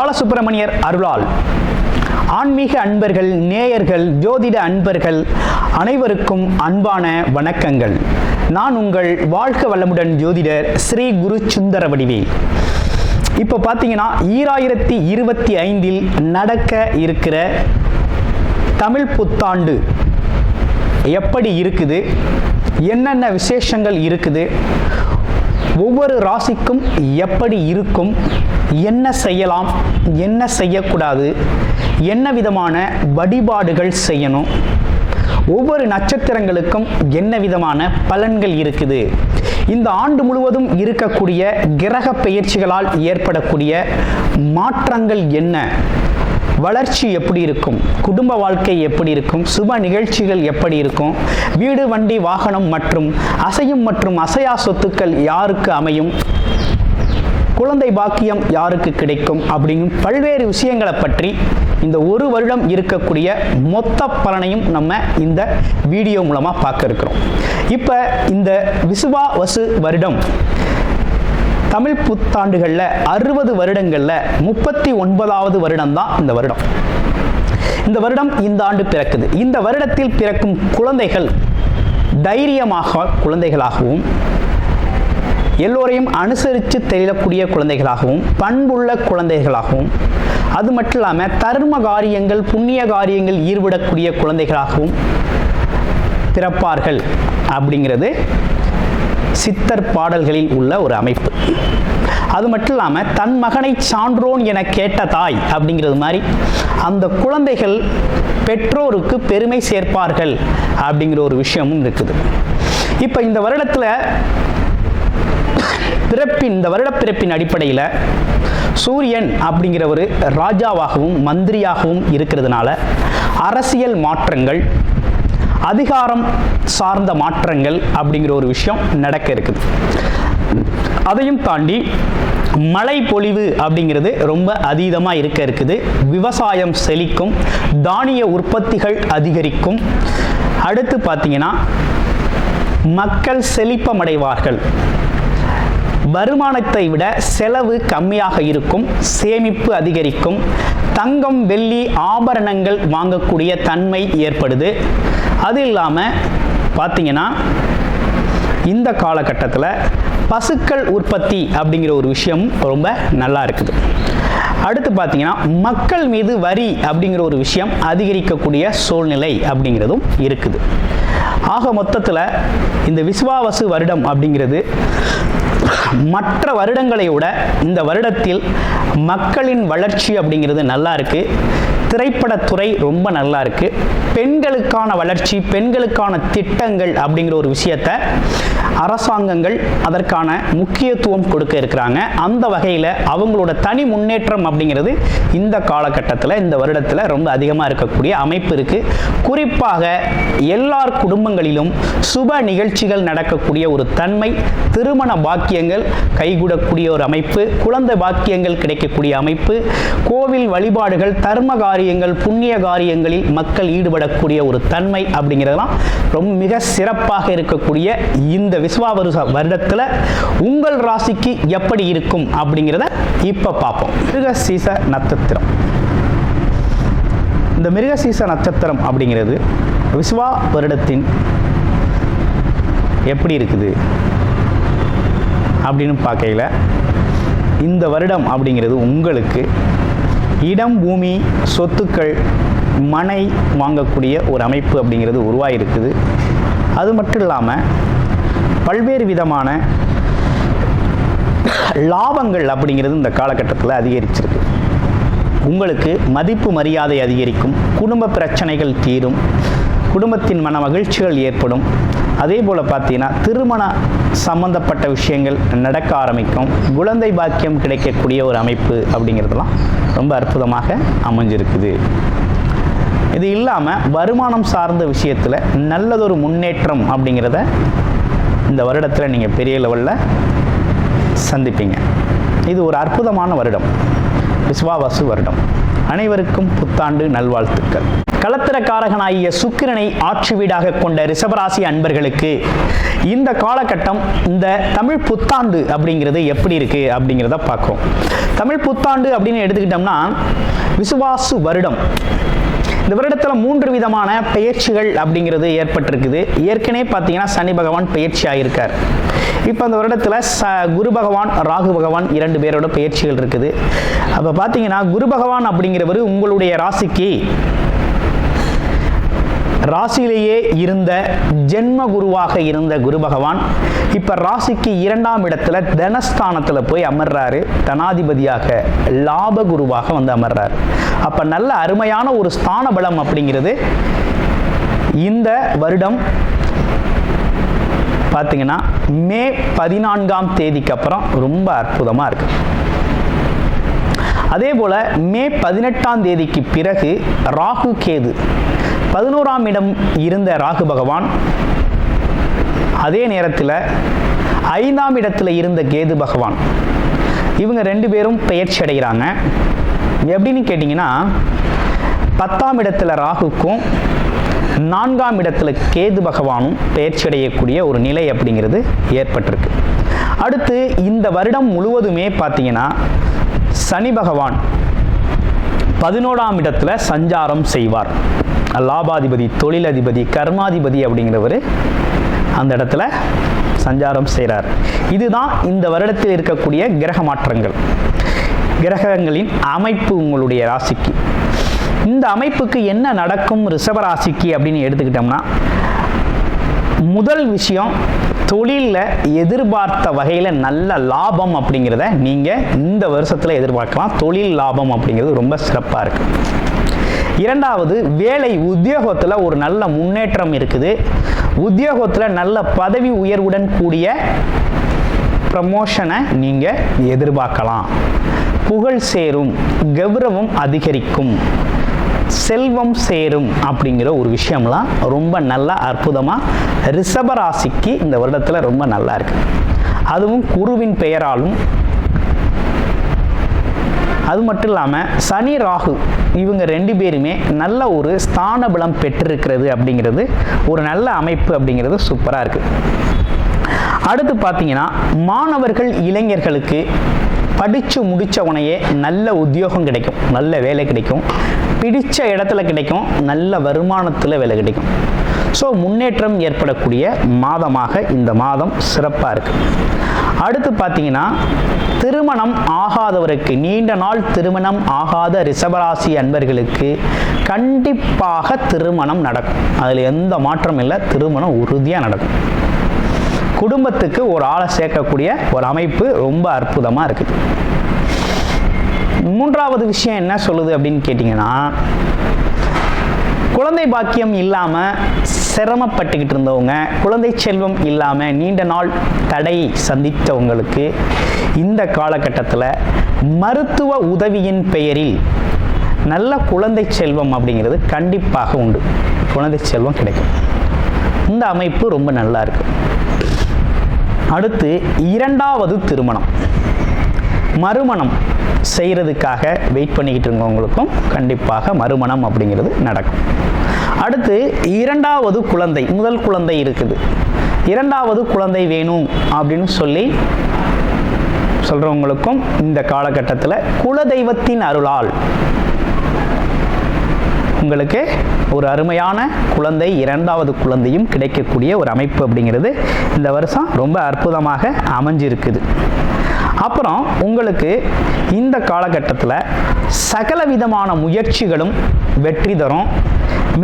பாலசுப்பிரமணியர் அருளால் ஆன்மீக அன்பர்கள், நேயர்கள், ஜோதிட அன்பர்கள் அனைவருக்கும் அன்பான வணக்கங்கள். நான் உங்கள் வாழ்க வளமுடன் ஜோதிடர் ஸ்ரீ குரு சுந்தர வடிவேல். இப்போ பார்த்தீங்கன்னா 2025 நடக்க இருக்கிற தமிழ் புத்தாண்டு எப்படி இருக்குது, என்னென்ன விசேஷங்கள் இருக்குது, ஒவ்வொரு ராசிக்கும் எப்படி இருக்கும், என்ன செய்யலாம், என்ன செய்யக்கூடாது, என்ன விதமான வழிபாடுகள் செய்யணும், ஒவ்வொரு நட்சத்திரங்களுக்கும் என்ன விதமான பலன்கள் இருக்குது, இந்த ஆண்டு முழுவதும் இருக்கக்கூடிய கிரக பெயர்ச்சிகளால் ஏற்படக்கூடிய மாற்றங்கள் என்ன, வளர்ச்சி எப்படி இருக்கும், குடும்ப வாழ்க்கை எப்படி இருக்கும், சுப நிகழ்ச்சிகள் எப்படி இருக்கும், வீடு, வண்டி, வாகனம் மற்றும் அசையும் மற்றும் அசையா சொத்துக்கள் யாருக்கு அமையும், குழந்தை பாக்கியம் யாருக்கு கிடைக்கும் அப்படிங்கும் பல்வேறு விஷயங்களை பற்றி இந்த ஒரு வருடம் இருக்கக்கூடிய மொத்த பலனையும் நம்ம இந்த வீடியோ மூலமா பார்க்க இருக்கிறோம். இப்போ இந்த விசுவாவசு வருடம் தமிழ் புத்தாண்டுகளில் 60 வருடங்களில் 39வது வருடம் தான் இந்த வருடம். இந்த வருடம் இந்த ஆண்டு பிறக்குது. இந்த வருடத்தில் பிறக்கும் குழந்தைகள் தைரியமாக குழந்தைகளாகவும், எல்லோரையும் அனுசரித்து தெரியக்கூடிய குழந்தைகளாகவும், பண்புள்ள குழந்தைகளாகவும், அது மட்டும் இல்லாமல் தர்ம காரியங்கள், புண்ணிய காரியங்கள் ஈடுபடக்கூடிய குழந்தைகளாகவும் பிறப்பார்கள் அப்படிங்கிறது சித்தர் பாடல்களில் உள்ள ஒரு அமைப்பு. அது மட்டும் இல்லாமல் தன் மகனை சான்றோன் என கேட்ட தாய் அப்படிங்கிறது மாதிரி அந்த குழந்தைகள் பெற்றோருக்கு பெருமை சேர்ப்பார்கள் அப்படிங்கிற ஒரு விஷயமும் இருக்குது. இப்போ இந்த வருடத்தில் இந்த வருட பிறப்பின் அடிப்படையில் சூரியன் அப்படிங்கிற ஒரு ராஜாவாகவும் மந்திரியாகவும் இருக்கிறதுனால அரசியல் மாற்றங்கள், அதிகாரம் சார்ந்த மாற்றங்கள் அப்படிங்கிற ஒரு விஷயம் நடக்க இருக்குது. அதையும் தாண்டி மழை பொழிவு அப்படிங்கிறது ரொம்ப அதீதமாக இருக்குது. விவசாயம் செழிக்கும், தானிய உற்பத்திகள் அதிகரிக்கும். அடுத்து பார்த்தீங்கன்னா மக்கள் செழிப்பமடைவார்கள். வருமானத்தை விட செலவு கம்மியாக இருக்கும், சேமிப்பு அதிகரிக்கும், தங்கம், வெள்ளி, ஆபரணங்கள் வாங்கக்கூடிய தன்மை ஏற்படுது. அது இல்லாமல் பார்த்தீங்கன்னா இந்த காலகட்டத்தில் பசுக்கள் உற்பத்தி அப்படிங்கிற ஒரு விஷயம் ரொம்ப நல்லா இருக்குது. அடுத்து பார்த்தீங்கன்னா மக்கள் மீது வரி அப்படிங்கிற ஒரு விஷயம் அதிகரிக்கக்கூடிய சூழ்நிலை அப்படிங்கிறதும் இருக்குது. ஆக மொத்தத்தில் இந்த விசுவாவசு வருடம் அப்படிங்கிறது மற்ற வருடங்களை விட இந்த வருடத்தில் மக்களின் வளர்ச்சி அப்படிங்கிறது நல்லா இருக்கு. திரைப்படத்துறை ரொம்ப நல்லா இருக்கு. பெண்களுக்கான வளர்ச்சி, பெண்களுக்கான திட்டங்கள் அப்படிங்கிற ஒரு விஷயத்தை அரசாங்கங்கள் அதற்கான முக்கியத்துவம் கொடுக்க இருக்கிறாங்க. அந்த வகையில் அவங்களோட தனி முன்னேற்றம் அப்படிங்கிறது இந்த காலகட்டத்தில், இந்த வருடத்தில் ரொம்ப அதிகமாக இருக்கக்கூடிய அமைப்பு இருக்கு. குறிப்பாக எல்லார் குடும்பங்களிலும் சுப நிகழ்ச்சிகள் நடக்கக்கூடிய ஒரு தன்மை, திருமண பாக்கியங்கள் கைகூடக்கூடிய ஒரு அமைப்பு, குழந்தை பாக்கியங்கள் கிடைக்கக்கூடிய அமைப்பு, கோவில் வழிபாடுகள், தர்ம காரியங்கள், புண்ணிய காரியங்களில் மக்கள் ஈடுபடக்கூடிய ஒரு தன்மை அப்படிங்கிறதெல்லாம் ரொம்ப மிக சிறப்பாக இருக்கக்கூடிய இந்த விசுவாவசு வருடத்தில் உங்கள் ராசிக்கு எப்படி இருக்கும் அப்படிங்கிறத இப்ப பார்ப்போம். மிருகசீச நட்சத்திரம். இந்த மிருகசீச நட்சத்திரம் அப்படிங்கிறது விசுவா வருடத்தின் எப்படி இருக்குது அப்படின்னு பார்க்கையில் இந்த வருடம் அப்படிங்கிறது உங்களுக்கு இடம், பூமி, சொத்துக்கள், மனை வாங்கக்கூடிய ஒரு அமைப்பு அப்படிங்கிறது உருவாகிருக்குது. அது மட்டும் இல்லாமல் பல்வேறு விதமான லாபங்கள் அப்படிங்கிறது இந்த காலகட்டத்தில் அதிகரிச்சிருக்கு. உங்களுக்கு மதிப்பு மரியாதை அதிகரிக்கும், குடும்ப பிரச்சனைகள் தீரும், குடும்பத்தின் மன மகிழ்ச்சிகள் ஏற்படும். அதே போல் பார்த்தீங்கன்னா திருமண சம்பந்தப்பட்ட விஷயங்கள் நடக்க ஆரம்பிக்கும். குழந்தை பாக்கியம் கிடைக்கக்கூடிய ஒரு அமைப்பு அப்படிங்கிறதுலாம் ரொம்ப அற்புதமாக அமைஞ்சிருக்குது. இது இல்லாமல் வருமானம் சார்ந்த விஷயத்தில் நல்லதொரு முன்னேற்றம் அப்படிங்கிறத இந்த வருடத்தில் நீங்கள் பெரிய லெவலில் சந்திப்பீங்க. இது ஒரு அற்புதமான வருடம், விசுவாவசு வருடம். அனைவருக்கும் புத்தாண்டு நல்வாழ்த்துக்கள். களத்திரக்காரகனாகிய சுக்கிரனை ஆட்சி வீடாக கொண்ட ரிஷபராசி அன்பர்களுக்கு இந்த காலகட்டம், இந்த தமிழ் புத்தாண்டு அப்படிங்கிறது எப்படி இருக்கு அப்படிங்கிறத பார்க்கும். தமிழ் புத்தாண்டு அப்படின்னு எடுத்துக்கிட்டோம்னா விசுவாசு வருடம். இந்த வருடத்தில் 3 விதமான பெயர்ச்சிகள் அப்படிங்கிறது ஏற்பட்டிருக்குது. ஏற்கனவே பார்த்தீங்கன்னா சனி பகவான் பெயர்ச்சி ஆகியிருக்கார். இப்போ அந்த வருடத்தில் குரு பகவான், ராகு பகவான் 2 பேரோட பெயர்ச்சிகள் இருக்குது. அப்போ பார்த்தீங்கன்னா குரு பகவான் அப்படிங்கிறவர் உங்களுடைய ராசியிலேயே இருந்த ஜென்ம குருவாக இருந்த குரு பகவான் இப்ப ராசிக்கு 2ஆம் இடத்துல தனஸ்தானத்துல போய் அமர்றாரு. தனாதிபதியாக லாப குருவாக வந்து அமர்றாரு. அப்ப நல்ல அருமையான ஒரு ஸ்தான பலம் அப்படிங்கிறது இந்த வருடம் பார்த்தீங்கன்னா மே 14ஆம் தேதிக்கு அப்புறம் ரொம்ப அற்புதமா இருக்கு. அதே போல மே 18ஆம் தேதிக்கு பிறகு ராகு கேது 11ஆம் இடம் இருந்த ராகு பகவான் அதே நேரத்தில் 5ஆம் இடத்துல இருந்த கேது பகவான் இவங்க 2 பேரும் பெயர்ச்சி அடைகிறாங்க. எப்படின்னு கேட்டிங்கன்னா 10ஆம் இடத்துல ராகுக்கும் 4ஆம் இடத்துல கேது பகவானும் பெயர்ச்சி அடையக்கூடிய ஒரு நிலை அப்படிங்கிறது ஏற்பட்டிருக்கு. அடுத்து இந்த வருடம் முழுவதுமே பார்த்தீங்கன்னா சனி பகவான் 11ஆம் இடத்துல சஞ்சாரம் செய்வார். லாபாதிபதி, தொழிலதிபதி, கர்மாதிபதி அப்படிங்கிறவர் அந்த இடத்துல சஞ்சாரம் செய்கிறார். இதுதான் இந்த வருடத்தில் இருக்கக்கூடிய கிரக மாற்றங்கள், கிரகங்களின் அமைப்பு உங்களுடைய ராசிக்கு. இந்த அமைப்புக்கு என்ன நடக்கும் ரிஷபராசிக்கு அப்படின்னு எடுத்துக்கிட்டோம்னா, முதல் விஷயம், தொழிலில் எதிர்பார்த்த வகையில் நல்ல லாபம் அப்படிங்கிறத நீங்கள் இந்த வருஷத்தில் எதிர்பார்க்கலாம். தொழில் லாபம் அப்படிங்கிறது ரொம்ப சிறப்பாக இருக்குது. 2வது, வேலை உத்தியோகத்தில் ஒரு நல்ல முன்னேற்றம் இருக்குது. உத்தியோகத்தில் நல்ல பதவி உயர்வுடன் கூடிய ப்ரமோஷனை நீங்கள் எதிர்பார்க்கலாம். புகழ் சேரும், கௌரவம் அதிகரிக்கும், செல்வம் சேரும் அப்படிங்கிற ஒரு விஷயம்லாம் ரொம்ப நல்ல அற்புதமாக ரிஷபராசிக்கு இந்த வருடத்தில் ரொம்ப நல்லா இருக்கு. அதுவும் குருவின் பெயராலும். அது மட்டும் இல்லாமல் சனி ராகு இவங்க 2 பேருமே நல்ல ஒரு ஸ்தான பலம் பெற்றிருக்கிறது அப்படிங்கிறது ஒரு நல்ல அமைப்பு அப்படிங்கிறது சூப்பராக இருக்குது. அடுத்து பார்த்தீங்கன்னா மாணவர்கள், இளைஞர்களுக்கு படித்து முடித்த உடனே நல்ல உத்தியோகம் கிடைக்கும், நல்ல வேலை கிடைக்கும், பிடிச்ச இடத்துல கிடைக்கும், நல்ல வருமானத்தில் வேலை கிடைக்கும். ஸோ முன்னேற்றம் ஏற்படக்கூடிய மாதமாக இந்த மாதம் சிறப்பாக இருக்குது. அடுத்து பார்த்தீங்கன்னா திருமணம் ஆகாதவருக்கு, நீண்ட நாள் திருமணம் ஆகாத ரிஷபராசி அன்பர்களுக்கு கண்டிப்பாக திருமணம் நடக்கும். அதில் எந்த மாற்றம் இல்லை, திருமணம் உறுதியாக நடக்கும். குடும்பத்துக்கு ஒரு ஆளை சேர்க்கக்கூடிய ஒரு அமைப்பு ரொம்ப அற்புதமாக இருக்குது. 3வது விஷயம் என்ன சொல்லுது அப்படின்னு கேட்டிங்கன்னா, குழந்தை பாக்கியம் இல்லாமல் சிரமப்பட்டுக்கிட்டு இருந்தவங்க, குழந்தை செல்வம் இல்லாமல் நீண்ட நாள் தடை சந்தித்தவங்களுக்கு இந்த காலகட்டத்தில் மருத்துவ உதவியின் பெயரில் நல்ல குழந்தை செல்வம் அப்படிங்கிறது கண்டிப்பாக உண்டு. குழந்தை செல்வம் கிடைக்கும். இந்த அமைப்பு ரொம்ப நல்லா இருக்கு. அடுத்து 2வது திருமணம், மறுமணம் செய்கிறதுக்காக வெயிட் பண்ணிக்கிட்டு இருக்கவங்களுக்கும் கண்டிப்பாக மறுமணம் அப்படிங்கிறது நடக்கும். அடுத்து 2வது குழந்தை, முதல் குழந்தை இருக்குது, 2வது குழந்தை வேணும் அப்படின்னு சொல்கிறவங்களுக்கும் இந்த காலகட்டத்தில் குலதெய்வத்தின் அருளால் உங்களுக்கு ஒரு அருமையான குழந்தை, 2வது குழந்தையும் கிடைக்கக்கூடிய ஒரு அமைப்பு அப்படிங்கிறது இந்த வருஷம் ரொம்ப அற்புதமாக அமைஞ்சிருக்குது. அப்புறம் உங்களுக்கு இந்த காலகட்டத்தில் சகல விதமான முயற்சிகளும் வெற்றி தரும்.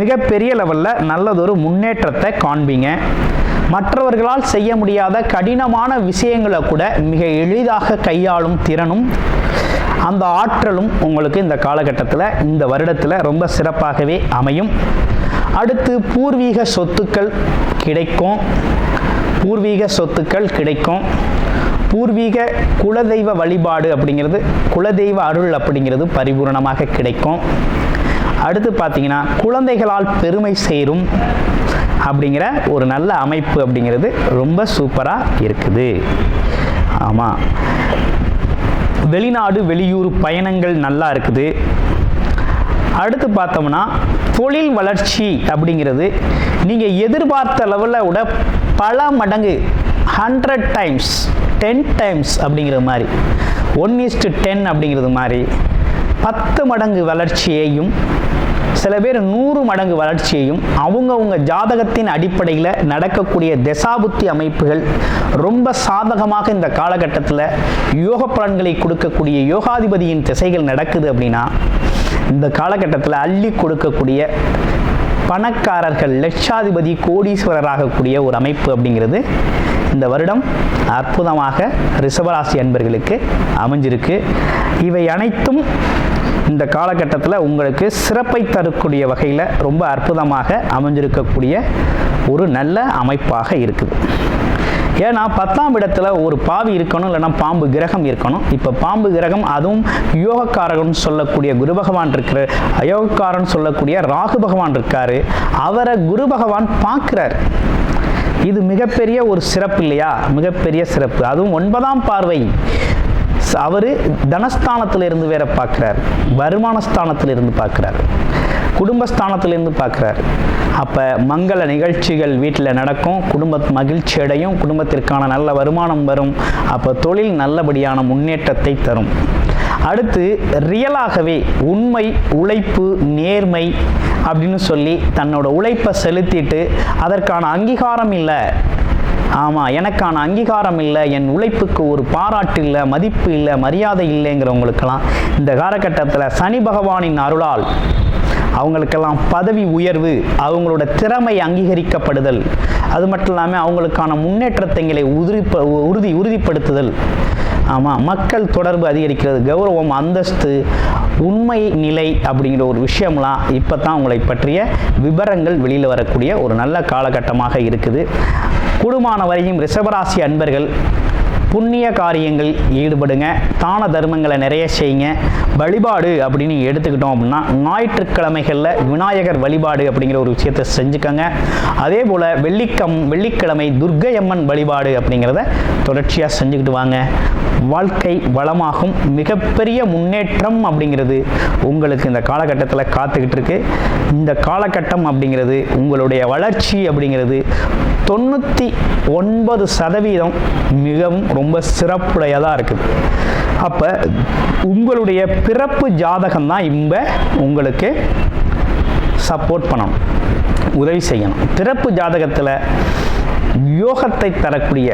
மிகப்பெரிய லெவலில் நல்லதொரு முன்னேற்றத்தை காண்பீங்க. மற்றவர்களால் செய்ய முடியாத கடினமான விஷயங்களை கூட மிக எளிதாக கையாளும் திறனும் அந்த ஆற்றலும் உங்களுக்கு இந்த காலகட்டத்தில், இந்த வருடத்தில் ரொம்ப சிறப்பாகவே அமையும். அடுத்து பூர்வீக சொத்துக்கள் கிடைக்கும். பூர்வீக குலதெய்வ வழிபாடு அப்படிங்கிறது, குலதெய்வ அருள் அப்படிங்கிறது பரிபூரணமாக கிடைக்கும். அடுத்து பார்த்தீங்கன்னா குழந்தைகளால் பெருமை சேரும் அப்படிங்கிற ஒரு நல்ல அமைப்பு அப்படிங்கிறது ரொம்ப சூப்பராக இருக்குது. ஆமாம், வெளிநாடு வெளியூர் பயணங்கள் நல்லா இருக்குது. அடுத்து பார்த்தோம்னா தொழில் வளர்ச்சி அப்படிங்கிறது நீங்கள் எதிர்பார்த்த லெவலில் விட பல மடங்கு 100 times 10 times அப்படிங்கிறது மாதிரி 1:10 அப்படிங்கிறது மாதிரி 10 மடங்கு வளர்ச்சியையும் சில பேர் 100 மடங்கு வளர்ச்சியையும் அவங்கவுங்க ஜாதகத்தின் அடிப்படையில் நடக்கக்கூடிய தசாபுத்தி அமைப்புகள் ரொம்ப சாதகமாக இந்த காலகட்டத்தில் யோக பலன்களை கொடுக்கக்கூடிய யோகாதிபதியின் திசைகள் நடக்குது அப்படின்னா இந்த காலகட்டத்தில் அள்ளி கொடுக்கக்கூடிய பணக்காரர்கள் லட்சாதிபதி கோடீஸ்வரராகக்கூடிய ஒரு அமைப்பு அப்படிங்கிறது இந்த வருடம் அற்புதமாக ரிஷபராசி அன்பர்களுக்கு அமைஞ்சிருக்கு. இவை அனைத்தும் இந்த காலகட்டத்தில் உங்களுக்கு சிறப்பை தரக்கூடிய வகையில் ரொம்ப அற்புதமாக அமைஞ்சிருக்கக்கூடிய ஒரு நல்ல அமைப்பாக இருக்குது. ஏன்னா 10ஆம் இடத்துல ஒரு பாவி இருக்கணும், இல்லைன்னா பாம்பு கிரகம் இருக்கணும். இப்போ பாம்பு கிரகம் அதுவும் யோகக்காரகன் சொல்லக்கூடிய குரு பகவான் இருக்கிற, அயோகக்காரன் சொல்லக்கூடிய ராகு பகவான் இருக்காரு. அவரை குரு பகவான் பார்க்கிறார். இது மிகப்பெரிய ஒரு சிறப்பு இல்லையா? மிகப்பெரிய சிறப்பு. அதுவும் 9ஆம் பார்வை அவர் தனஸ்தானத்திலிருந்து வேற பார்க்கிறார், வருமானஸ்தானத்திலிருந்து பார்க்கிறார், குடும்பஸ்தானத்திலிருந்து பார்க்கிறார். அப்போ மங்கள நிகழ்ச்சிகள் வீட்டில் நடக்கும், குடும்ப மகிழ்ச்சி அடையும், குடும்பத்திற்கான நல்ல வருமானம் வரும். அப்போ தொழில் நல்லபடியான முன்னேற்றத்தை தரும். அடுத்து ரியலாகவே உண்மை, உழைப்பு, நேர்மை அப்படின்னு சொல்லி தன்னோட உழைப்பை செலுத்திட்டு அதற்கான அங்கீகாரம் இல்லை, ஆமாம் எனக்கான அங்கீகாரம் இல்லை, என் உழைப்புக்கு ஒரு பாராட்டு இல்லை, மதிப்பு இல்லை, மரியாதை இல்லைங்கிறவங்களுக்கெல்லாம் இந்த காலகட்டத்தில் சனி பகவானின் அருளால் அவங்களுக்கெல்லாம் பதவி உயர்வு, அவங்களோட திறமை அங்கீகரிக்கப்படுதல், அது மட்டும் இல்லாமல் அவங்களுக்கான முன்னேற்றத்தைங்களை உறுதிப்படுத்துதல், ஆமாம் மக்கள் தொடர்பு அதிகரிக்கிறது, கௌரவம், அந்தஸ்து, உண்மை நிலை அப்படிங்கிற ஒரு விஷயம்லாம் இப்போ தான் உங்களை பற்றிய விவரங்கள் வெளியில் வரக்கூடிய ஒரு நல்ல காலகட்டமாக இருக்குது. கூடுமான வரையும் ரிஷபராசி அன்பர்கள் புண்ணிய காரியங்கள் ஈடுபடுங்க, தான தர்மங்களை நிறைய செய்யுங்க. வழிபாடு அப்படின்னு எடுத்துக்கிட்டோம் அப்படின்னா ஞாயிற்றுக்கிழமைகளில் விநாயகர் வழிபாடு அப்படிங்கிற ஒரு விஷயத்தை செஞ்சுக்கோங்க. அதே போல் வெள்ளிக்கிழமை துர்க்கையம்மன் வழிபாடு அப்படிங்கிறத தொடர்ச்சியாக செஞ்சுக்கிட்டு வாங்க. வாழ்க்கை வளமாகும். மிகப்பெரிய முன்னேற்றம் அப்படிங்கிறது உங்களுக்கு இந்த காலகட்டத்தில் காத்துக்கிட்டு இருக்கு. இந்த காலகட்டம் அப்படிங்கிறது உங்களுடைய வளர்ச்சி அப்படிங்கிறது 99% மிகவும் ரொம்ப சிறப்புடையதாக இருக்குது. அப்போ உங்களுடைய பிறப்பு ஜாதகம் தான் இப்போ உங்களுக்கு சப்போர்ட் பண்ணணும், உதவி செய்யணும். பிறப்பு ஜாதகத்தில் யோகத்தை தரக்கூடிய,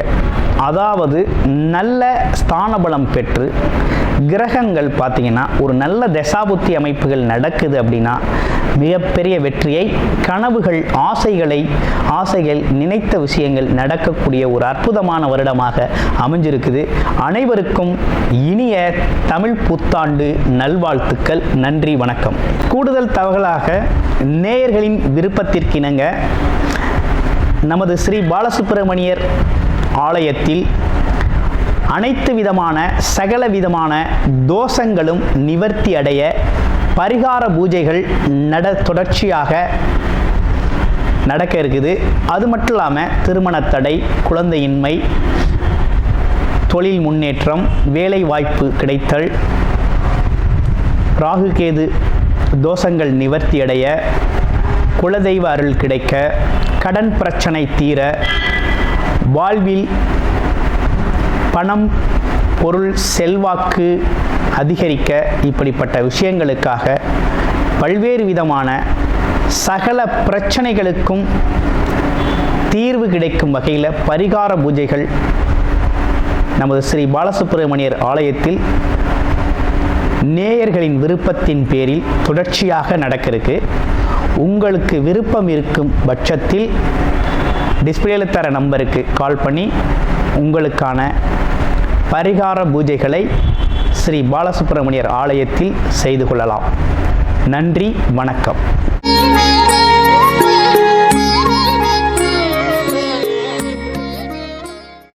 அதாவது நல்ல ஸ்தானபலம் பெற்று கிரகங்கள் பார்த்தீங்கன்னா ஒரு நல்ல தசாபுத்தி அமைப்புகள் நடக்குது அப்படின்னா மிகப்பெரிய வெற்றியை, கனவுகள், ஆசைகள், நினைத்த விஷயங்கள் நடக்கக்கூடிய ஒரு அற்புதமான வருடமாக அமைஞ்சிருக்குது. அனைவருக்கும் இனிய தமிழ் புத்தாண்டு நல்வாழ்த்துக்கள். நன்றி, வணக்கம். கூடுதல் தகவலாக நேயர்களின் விருப்பத்திற்கிணங்க நமது ஸ்ரீ பாலசுப்பிரமணியர் ஆலயத்தில் அனைத்து விதமான சகல விதமான தோஷங்களும் நிவர்த்தி அடைய பரிகார பூஜைகள் தொடர்ச்சியாக நடக்க இருக்குது. அது மட்டும் இல்லாமல் திருமண தடை, குழந்தையின்மை, தொழில் முன்னேற்றம், வேலை வாய்ப்பு கிடைத்தல், ராகுகேது தோஷங்கள் நிவர்த்தி அடைய, குலதெய்வ அருள் கிடைக்க, கடன் பிரச்சனை தீர, வாழ்வில் பணம், பொருள், செல்வாக்கு அதிகரிக்க, இப்படிப்பட்ட விஷயங்களுக்காக பல்வேறு விதமான சகல பிரச்சனைகளுக்கும் தீர்வு கிடைக்கும் வகையில் பரிகார பூஜைகள் நமது ஸ்ரீ பாலசுப்பிரமணியர் ஆலயத்தில் நேயர்களின் விருப்பத்தின் பேரில் தொடர்ச்சியாக நடக்க இருக்கு. உங்களுக்கு விருப்பம் இருக்கும் பட்சத்தில் டிஸ்பிளேல தர நம்பருக்கு கால் பண்ணி உங்களுக்கான பரிகார பூஜைகளை ஸ்ரீ பாலசுப்பிரமணியர் ஆலயத்தில் செய்து கொள்ளலாம். நன்றி, வணக்கம்.